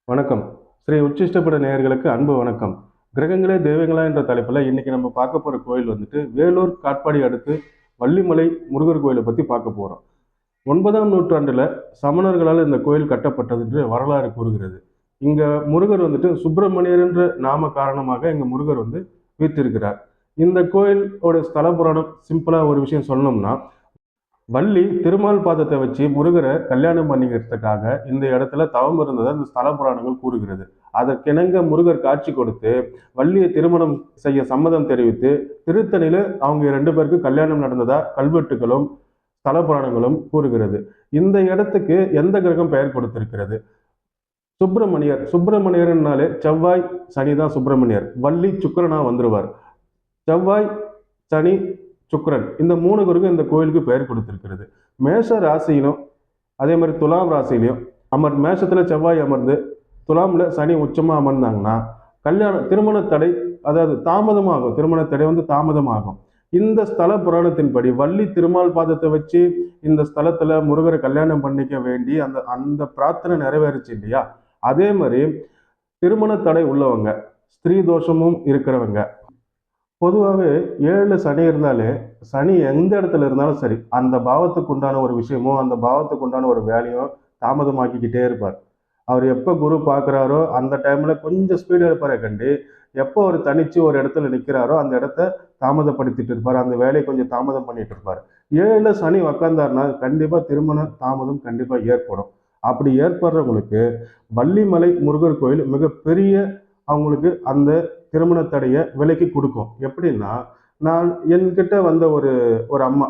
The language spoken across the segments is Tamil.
வணக்கம். ஸ்ரீ உச்சிஷ்டபட நேயர்களுக்கு அன்பு வணக்கம். கிரகங்களே தெய்வங்களா என்ற தலைப்புல இன்னைக்கு நம்ம பார்க்க போற கோயில் வந்துட்டு வேலூர் காட்பாடி அடுத்து வள்ளிமலை முருகர் கோயிலை பத்தி பார்க்க போறோம். 9ஆம் நூற்றாண்டுல சமணர்களால் இந்த கோயில் கட்டப்பட்டது என்று வரலாறு கூறுகிறது. இங்க முருகர் வந்துட்டு சுப்பிரமணியர் என்ற நாம காரணமாக இங்க முருகர் வந்து வீற்றிருக்கிறார். இந்த கோயிலோட ஸ்தல புராணம் சிம்பிளா ஒரு விஷயம் சொல்லணும்னா, வள்ளி திருமால் பாதத்தை வச்சு முருகரை கல்யாணம் பண்ணிக்கிறதுக்காக இந்த இடத்துல தவம் இருந்ததை அந்த ஸ்தல புராணங்கள் கூறுகிறது. அதற்கிணங்க முருகர் காட்சி கொடுத்து வள்ளியை திருமணம் செய்ய சம்மதம் தெரிவித்து திருத்தணியில அவங்க 2 பேருக்கு கல்யாணம் நடந்ததா கல்வெட்டுகளும் ஸ்தல புராணங்களும் கூறுகிறது. இந்த இடத்துக்கு எந்த கிரகம் பெயர் கொடுத்திருக்கிறது? சுப்பிரமணியர். சுப்பிரமணியர்னாலே செவ்வாய் சனி தான் சுப்பிரமணியர். வள்ளி சுக்கிரனா வந்துருவார். செவ்வாய் சனி சுக்கிரன் இந்த 3 குருக்கும் இந்த கோயிலுக்கு பெயர் கொடுத்திருக்கிறது. மேஷ ராசியிலும் அதே மாதிரி துலாம் ராசியிலையும் மேஷத்துல செவ்வாய் அமர்ந்து துலாம்ல சனி உச்சமா அமர்ந்தாங்கன்னா திருமண தடை, அதாவது தாமதமாகும். திருமண தடை வந்து தாமதமாகும். இந்த ஸ்தல புராணத்தின்படி வள்ளி திருமால் பாதத்தை வச்சு இந்த ஸ்தலத்துல முருகரை கல்யாணம் பண்ணிக்க வேண்டி அந்த அந்த பிரார்த்தனை நிறைவேறுச்சு இல்லையா? அதே மாதிரி திருமண தடை உள்ளவங்க, ஸ்திரீ தோஷமும் இருக்கிறவங்க, பொதுவாகவே 7 சனி இருந்தாலே சனி எந்த இடத்துல இருந்தாலும் சரி அந்த பாவத்துக்கு உண்டான ஒரு விஷயமோ அந்த பாவத்துக்கு உண்டான ஒரு வேலையோ தாமதமாக்கிக்கிட்டே இருப்பார். அவர் எப்போ குரு பார்க்குறாரோ அந்த டைம்ல கொஞ்சம் ஸ்பீடு இருப்பாரே கண்டு, எப்போ அவர் தனிச்சு ஒரு இடத்துல நிற்கிறாரோ அந்த இடத்த தாமதப்படுத்திட்டு இருப்பார். அந்த வேலையை கொஞ்சம் தாமதம் பண்ணிட்டு இருப்பார். 7 சனி உக்காந்தாருன்னா கண்டிப்பா திருமண தாமதம் கண்டிப்பா ஏற்படும். அப்படி ஏற்படுறவங்களுக்கு வள்ளிமலை முருகர் கோயில் மிகப்பெரிய அவங்களுக்கு அந்த திருமண தடையை விலைக்கு கொடுக்கும். எப்படின்னா, நான் என்கிட்ட வந்த ஒரு ஒரு அம்மா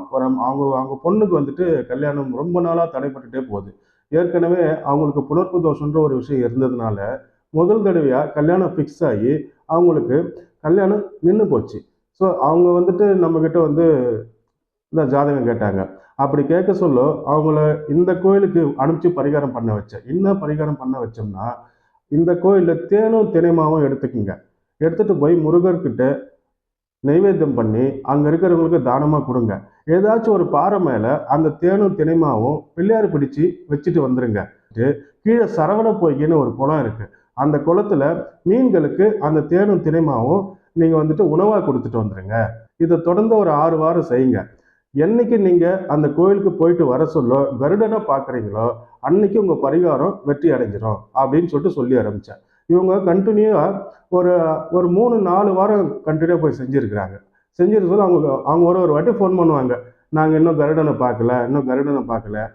அவங்க அவங்க பொண்ணுக்கு வந்துட்டு கல்யாணம் ரொம்ப நாளா தடைப்பட்டுட்டே போகுது. ஏற்கனவே அவங்களுக்கு புணர்ப்பு தோஷன்ற ஒரு விஷயம் இருந்ததுனால முதல் தடவையா கல்யாணம் ஃபிக்ஸ் ஆகி அவங்களுக்கு கல்யாணம் நின்று போச்சு. ஸோ அவங்க வந்துட்டு நம்ம கிட்ட வந்து இந்த ஜாதகம் கேட்டாங்க. அப்படி கேட்க சொல்ல அவங்கள இந்த கோயிலுக்கு அனுப்பிச்சு பரிகாரம் பண்ண வச்சேன். என்ன பரிகாரம் பண்ண வச்சோம்னா, இந்த கோயில்ல தேனும் தினைமாவும் எடுத்துக்குங்க. எடுத்துட்டு போய் முருகர்கிட்ட நைவேத்தியம் பண்ணி அங்க இருக்கிறவங்களுக்கு தானமா கொடுங்க. ஏதாச்சும் ஒரு பாறை மேல அந்த தேனும் தினைமாவும் பிள்ளையார் பிடிச்சு வச்சுட்டு வந்துருங்க. கீழே சரவண பொய்கைன்னு ஒரு குளம் இருக்கு. அந்த குளத்துல மீன்களுக்கு அந்த தேனும் தினைமாவும் நீங்க வந்துட்டு உணவா கொடுத்துட்டு வந்துருங்க. இதை தொடர்ந்து ஒரு 6 வாரம் செய்யுங்க. என்னைக்கு நீங்க அந்த கோயிலுக்கு போயிட்டு வர சொல்ல கருடனை பாக்குறீங்களோ அன்னைக்கு உங்க பரிகாரம் வெற்றி அடைஞ்சிடும் அப்படின்னு சொல்லிட்டு சொல்லி ஆரம்பிச்சேன். இவங்க கண்டினியூவா ஒரு ஒரு 3-4 வாரம் கண்டினியூ போய் செஞ்சிருக்கிறாங்க. செஞ்சிருக்க சொல்ல அவங்க அவங்க ஒரு வாட்டி ஃபோன் பண்ணுவாங்க. நாங்க இன்னும் கருடனை பார்க்கல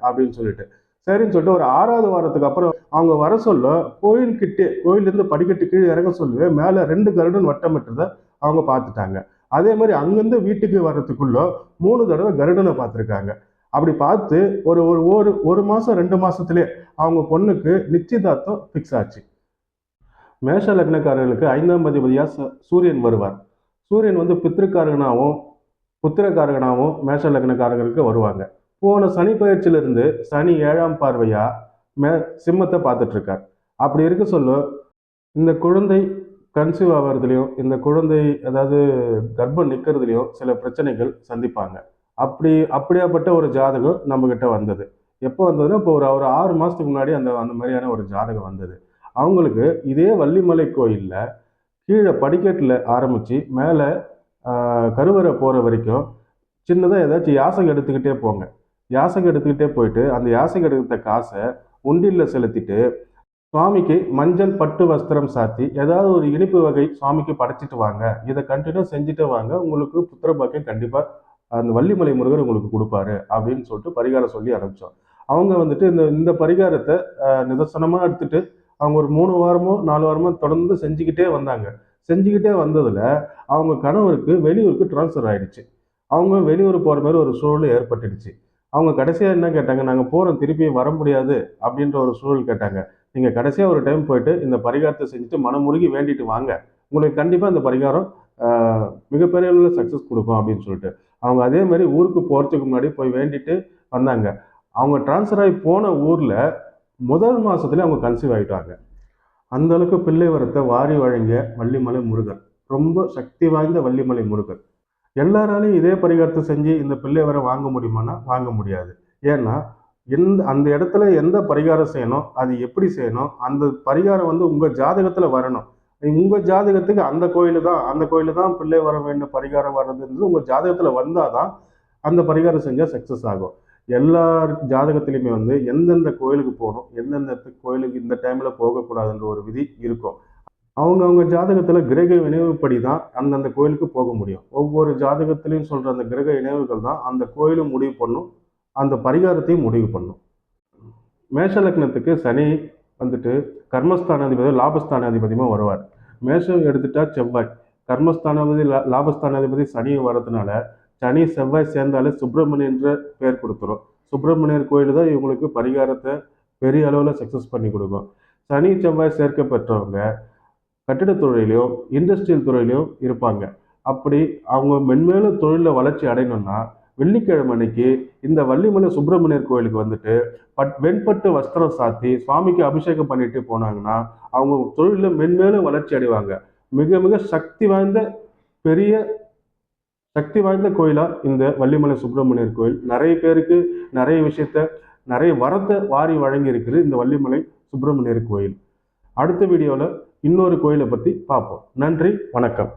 அப்படின்னு சொல்லிட்டு. சரின்னு சொல்லிட்டு ஒரு 6வது வாரத்துக்கு அப்புறம் அவங்க வர சொல்ல கோயிலிருந்து படிக்கட்டு கீழே இறங்க சொல்லவே மேல 2 கருடன் வட்டமிட்டதை அவங்க பார்த்துட்டாங்க. அதே மாதிரி அங்கிருந்து வீட்டுக்கு வர்றதுக்குள்ள 3 தடவை கருடனை பார்த்துருக்காங்க. அப்படி பார்த்து ஒரு ஒரு ஒரு ஒரு மாசம் 2 மாசத்திலே அவங்க பொண்ணுக்கு நிச்சயதார்த்தம் ஃபிக்ஸ் ஆச்சு. மேஷ லக்னக்காரர்களுக்கு 5ஆம் அதிபதியா சூரியன் வருவார். சூரியன் வந்து பித்திருக்காரகனாகவும் புத்திரக்காரகனாகவும் மேஷ லக்னக்காரர்களுக்கு வருவாங்க. போன சனி பயிற்சியிலிருந்து சனி 7ஆம் பார்வையா சிம்மத்தை பார்த்துட்டு இருக்கார். அப்படி இருக்க சொல்ல இந்த குழந்தை கன்சீவ் ஆகிறதுலையும் இந்த குழந்தை அதாவது கர்ப்பம் நிற்கிறதுலையும் சில பிரச்சனைகள் சந்திப்பாங்க. அப்படியாப்பட்ட ஒரு ஜாதகம் நம்ம கிட்ட வந்தது. எப்போ வந்ததுன்னா இப்போ ஒரு 6 மாசத்துக்கு முன்னாடி அந்த அந்த மாதிரியான ஒரு ஜாதகம் வந்தது. அவங்களுக்கு இதே வள்ளிமலை கோயில்ல கீழே படிக்கட்டில் ஆரம்பிச்சு மேலே கருவறை போற வரைக்கும் சின்னதாக ஏதாச்சும் யாசகம் எடுத்துக்கிட்டே போங்க. யாசகம் எடுத்துக்கிட்டே போயிட்டு அந்த யாசகம் எடுத்த காசை உண்டியில் செலுத்திட்டு சுவாமிக்கு மஞ்சள் பட்டு வஸ்திரம் சாத்தி ஏதாவது ஒரு இனிப்பு வகை சுவாமிக்கு படைச்சிட்டு வாங்க. இதை கண்டினியூ செஞ்சுட்டு வாங்க. உங்களுக்கு புத்திர பாக்கியம் கண்டிப்பா அந்த வள்ளிமலை முருகர் உங்களுக்கு கொடுப்பாரு அப்படின்னு சொல்லிட்டு பரிகாரம் சொல்லி ஆரம்பிச்சோம். அவங்க வந்துட்டு இந்த இந்த பரிகாரத்தை நிதர்சனமா எடுத்துட்டு அவங்க ஒரு 3 வாரமோ 4 வாரமோ தொடர்ந்து செஞ்சுக்கிட்டே வந்தாங்க. செஞ்சுக்கிட்டே வந்ததுல அவங்க கணவருக்கு வெளியூருக்கு டிரான்ஸ்ஃபர் ஆயிடுச்சு. அவங்க வெளியூர் போற மாதிரி ஒரு சூழல் ஏற்பட்டுடுச்சு. அவங்க கடைசியா என்ன கேட்டாங்க, நாங்க போறோம் திருப்பி வர முடியாது அப்படின்ற ஒரு சூழல் கேட்டாங்க. நீங்க கடைசியா ஒரு டைம் போயிட்டு இந்த பரிகாரத்தை செஞ்சுட்டு மனமுருகி வேண்டிட்டு வாங்க. உங்களுக்கு கண்டிப்பா இந்த பரிகாரம் மிகப்பெரிய அளவில் சக்சஸ் கொடுக்கும் அப்படின்னு சொல்லிட்டு அவங்க அதே மாதிரி ஊருக்கு போறதுக்கு முன்னாடி போய் வேண்டிட்டு வந்தாங்க. அவங்க டிரான்ஸ்ஃபர் ஆகி போன ஊர்ல முதல் மாசத்துல அவங்க கன்சீவ் ஆயிட்டாங்க. அந்த அளவுக்கு பிள்ளை வரத்தை வாரி வழங்கிய வள்ளிமலை முருகன், ரொம்ப சக்தி வாய்ந்த வள்ளிமலை முருகன். எல்லாராலையும் இதே பரிகாரத்தை செஞ்சு இந்த பிள்ளை வர வாங்க முடியுமானா வாங்க முடியாது. ஏன்னா அந்த இடத்துல எந்த பரிகாரம் செய்யணும், அது எப்படி செய்யணும், அந்த பரிகாரம் வந்து உங்கள் ஜாதகத்தில் வரணும். உங்கள் ஜாதகத்துக்கு அந்த கோயில் தான் பிள்ளை வர வேண்டும் பரிகாரம் வர்றதுன்றது உங்கள் ஜாதகத்தில் வந்தால் தான் அந்த பரிகாரம் செஞ்சால் சக்ஸஸ் ஆகும். எல்லார் ஜாதகத்திலையுமே வந்து எந்தெந்த கோயிலுக்கு போகணும், எந்தெந்த கோயிலுக்கு இந்த டைமில் போகக்கூடாதுன்ற ஒரு விதி இருக்கும். அவங்க ஜாதகத்தில் கிரக இணைவுப்படி தான் அந்தந்த கோயிலுக்கு போக முடியும். ஒவ்வொரு ஜாதகத்திலையும் சொல்கிற அந்த கிரக இணைவுகள் தான் அந்த கோயிலும் முடிவு பண்ணும், அந்த பரிகாரத்தையும் முடிவு பண்ணும். மேஷ லக்னத்துக்கு சனி வந்துட்டு கர்மஸ்தானாதிபதி லாபஸ்தானாதிபதியுமா வருவார். மேஷம் எடுத்துட்டா செவ்வாய் கர்மஸ்தானாதிபதி லாபஸ்தானாதிபதி சனி வர்றதுனால சனி செவ்வாய் சேர்ந்தாலே சுப்பிரமணியன்ற பேர் கொடுத்துரும். சுப்பிரமணியர் கோயில் தான் இவங்களுக்கு பரிகாரத்தை பெரிய அளவில் சக்ஸஸ் பண்ணி கொடுக்கும். சனி செவ்வாய் சேர்க்க பெற்றவங்க கட்டிட தொழிலையும் இண்டஸ்ட்ரியல் துறையிலையும் இருப்பாங்க. அப்படி அவங்க மென்மேலும் தொழிலில் வளர்ச்சி அடையணும்னா வெள்ளிக்கிழமை அன்னைக்கு இந்த வள்ளிமலை சுப்பிரமணியர் கோயிலுக்கு வந்துட்டு வெண்பட்டு வஸ்திரம் சாத்தி சுவாமிக்கு அபிஷேகம் பண்ணிட்டு போனாங்கன்னா அவங்க தொழிலில் மென்மேலும் வளர்ச்சி அடைவாங்க. மிக மிக சக்தி வாய்ந்த கோயிலா இந்த வள்ளிமலை சுப்பிரமணியர் கோயில் நிறைய பேருக்கு நிறைய விஷயத்த நிறைய வரத்தை வாரி வழங்கி இருக்குது இந்த வள்ளிமலை சுப்பிரமணியர் கோயில். அடுத்த வீடியோவில் இன்னொரு கோயிலை பற்றி பார்ப்போம். நன்றி, வணக்கம்.